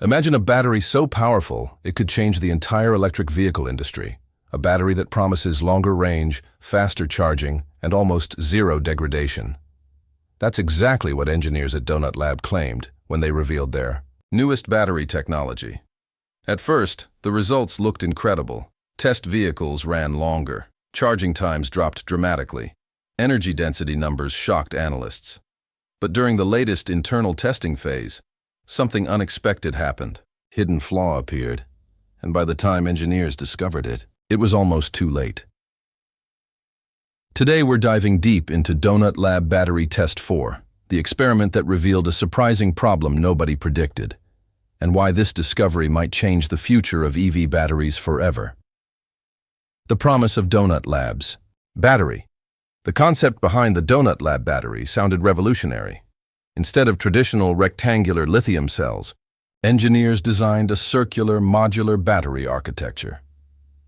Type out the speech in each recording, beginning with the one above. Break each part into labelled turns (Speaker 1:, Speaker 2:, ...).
Speaker 1: Imagine a battery so powerful it could change the entire electric vehicle industry. A battery that promises longer range, faster charging, and almost zero degradation. That's exactly what engineers at Donut Lab claimed when they revealed their newest battery technology. At first, the results looked incredible. Test vehicles ran longer. Charging times dropped dramatically. Energy density numbers shocked analysts. But during the latest internal testing phase, something unexpected happened. Hidden flaw appeared, and by the time engineers discovered it, it was almost too late. Today we're diving deep into Donut Lab Battery Test 4, the experiment that revealed a surprising problem nobody predicted, and why this discovery might change the future of EV batteries forever. The promise of Donut Lab's battery. The concept behind the Donut Lab battery sounded revolutionary. Instead of traditional rectangular lithium cells, engineers designed a circular modular battery architecture.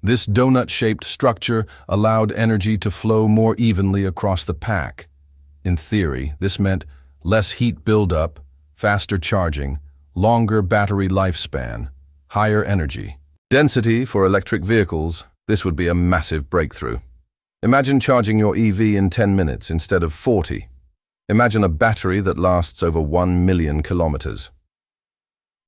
Speaker 1: This donut-shaped structure allowed energy to flow more evenly across the pack. In theory, this meant less heat buildup, faster charging, longer battery lifespan, higher energy density for electric vehicles. This would be a massive breakthrough. Imagine charging your EV in 10 minutes instead of 40. Imagine a battery that lasts over 1 million kilometers.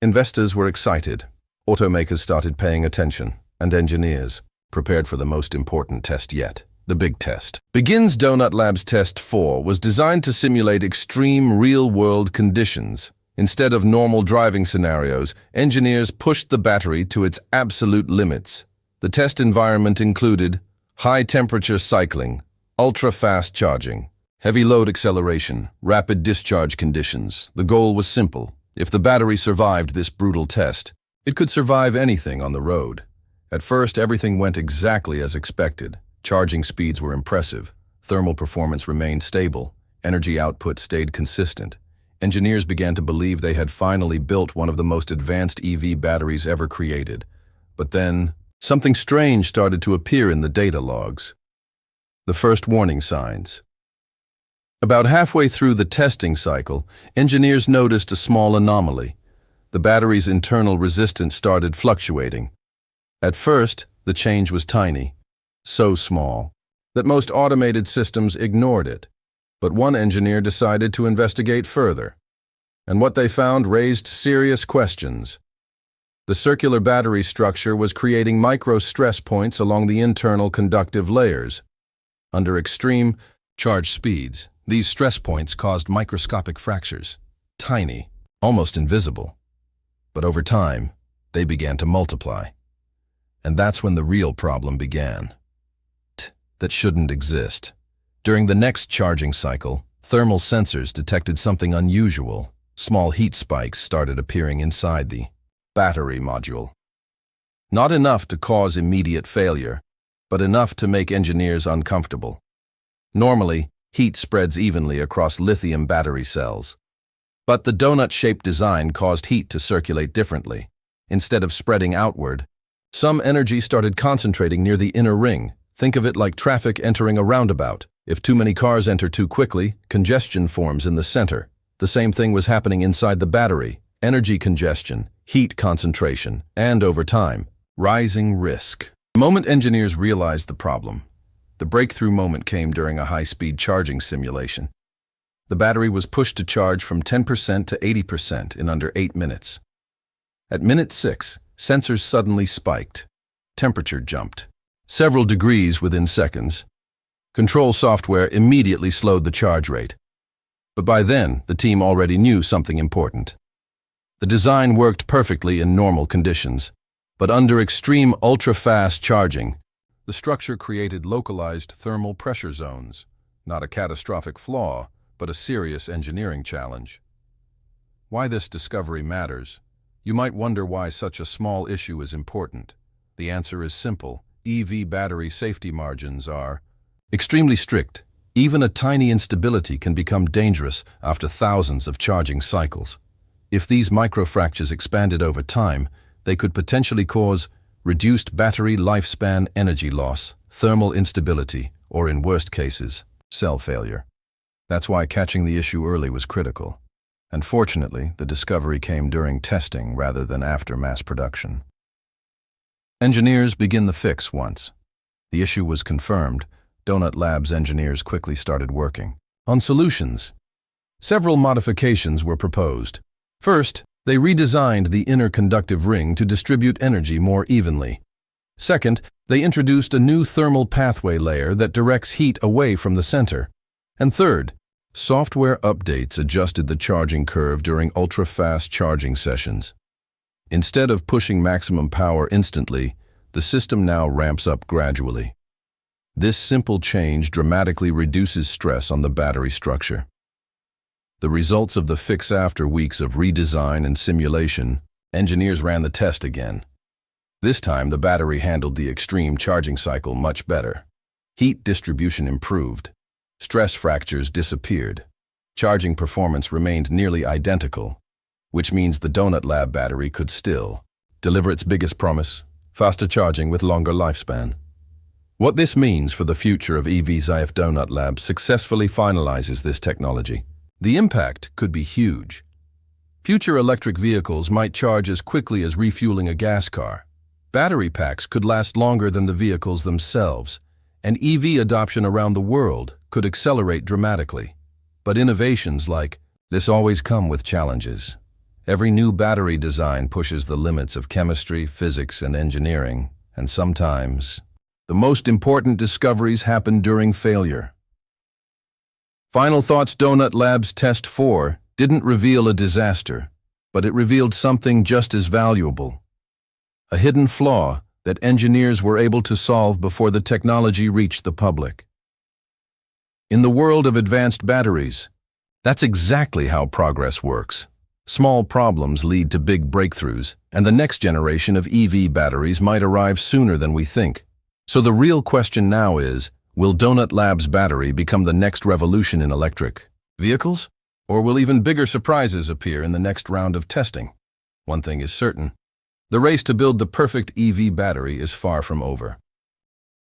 Speaker 1: Investors were excited. Automakers started paying attention, and engineers prepared for the most important test yet, the big test. Donut Lab's Test 4 was designed to simulate extreme real-world conditions. Instead of normal driving scenarios, engineers pushed the battery to its absolute limits. The test environment included high-temperature cycling, ultra-fast charging, heavy load acceleration, rapid discharge conditions. The goal was simple. If the battery survived this brutal test, it could survive anything on the road. At first, everything went exactly as expected. Charging speeds were impressive. Thermal performance remained stable. Energy output stayed consistent. Engineers began to believe they had finally built one of the most advanced EV batteries ever created. But then, something strange started to appear in the data logs. The first warning signs. About halfway through the testing cycle, engineers noticed a small anomaly. The battery's internal resistance started fluctuating. At first, the change was tiny, so small that most automated systems ignored it. But one engineer decided to investigate further, and what they found raised serious questions. The circular battery structure was creating micro-stress points along the internal conductive layers. Under extreme charge speeds, these stress points caused microscopic fractures, tiny, almost invisible. But over time, they began to multiply. And that's when the real problem began. That shouldn't exist. During the next charging cycle, thermal sensors detected something unusual. Small heat spikes started appearing inside the battery module. Not enough to cause immediate failure, but enough to make engineers uncomfortable. Normally, heat spreads evenly across lithium battery cells. But the donut-shaped design caused heat to circulate differently. Instead of spreading outward, some energy started concentrating near the inner ring. Think of it like traffic entering a roundabout. If too many cars enter too quickly, congestion forms in the center. The same thing was happening inside the battery. Energy congestion, heat concentration, and over time, rising risk. The moment engineers realized the problem, the breakthrough moment came during a high-speed charging simulation. The battery was pushed to charge from 10% to 80% in under 8 minutes. At minute 6, sensors suddenly spiked. Temperature jumped several degrees within seconds. Control software immediately slowed the charge rate. But by then, the team already knew something important. The design worked perfectly in normal conditions, but under extreme ultra-fast charging, the structure created localized thermal pressure zones, not a catastrophic flaw, but a serious engineering challenge. Why this discovery matters? You might wonder why such a small issue is important. The answer is simple. EV battery safety margins are extremely strict. Even a tiny instability can become dangerous after thousands of charging cycles. If these microfractures expanded over time, they could potentially cause reduced battery lifespan, energy loss, thermal instability, or in worst cases, cell failure. That's why catching the issue early was critical. And fortunately, the discovery came during testing rather than after mass production. Engineers begin the fix once the issue was confirmed. Donut Labs engineers quickly started working on solutions. Several modifications were proposed. First, they redesigned the inner conductive ring to distribute energy more evenly. Second, they introduced a new thermal pathway layer that directs heat away from the center. And third, software updates adjusted the charging curve during ultra-fast charging sessions. Instead of pushing maximum power instantly, the system now ramps up gradually. This simple change dramatically reduces stress on the battery structure. The results of the fix: after weeks of redesign and simulation, engineers ran the test again. This time, the battery handled the extreme charging cycle much better. Heat distribution improved. Stress fractures disappeared. Charging performance remained nearly identical, which means the Donut Lab battery could still deliver its biggest promise: faster charging with longer lifespan. What this means for the future of EVs if Donut Lab successfully finalizes this technology. The impact could be huge. Future electric vehicles might charge as quickly as refueling a gas car. Battery packs could last longer than the vehicles themselves, and EV adoption around the world could accelerate dramatically. But innovations like this always come with challenges. Every new battery design pushes the limits of chemistry, physics, and engineering, and sometimes the most important discoveries happen during failure. Final thoughts: Donut Labs Test 4 didn't reveal a disaster, but it revealed something just as valuable: a hidden flaw that engineers were able to solve before the technology reached the public. In the world of advanced batteries, that's exactly how progress works. Small problems lead to big breakthroughs, and the next generation of EV batteries might arrive sooner than we think. So the real question now is, will Donut Labs battery become the next revolution in electric vehicles? Or will even bigger surprises appear in the next round of testing? One thing is certain: the race to build the perfect EV battery is far from over.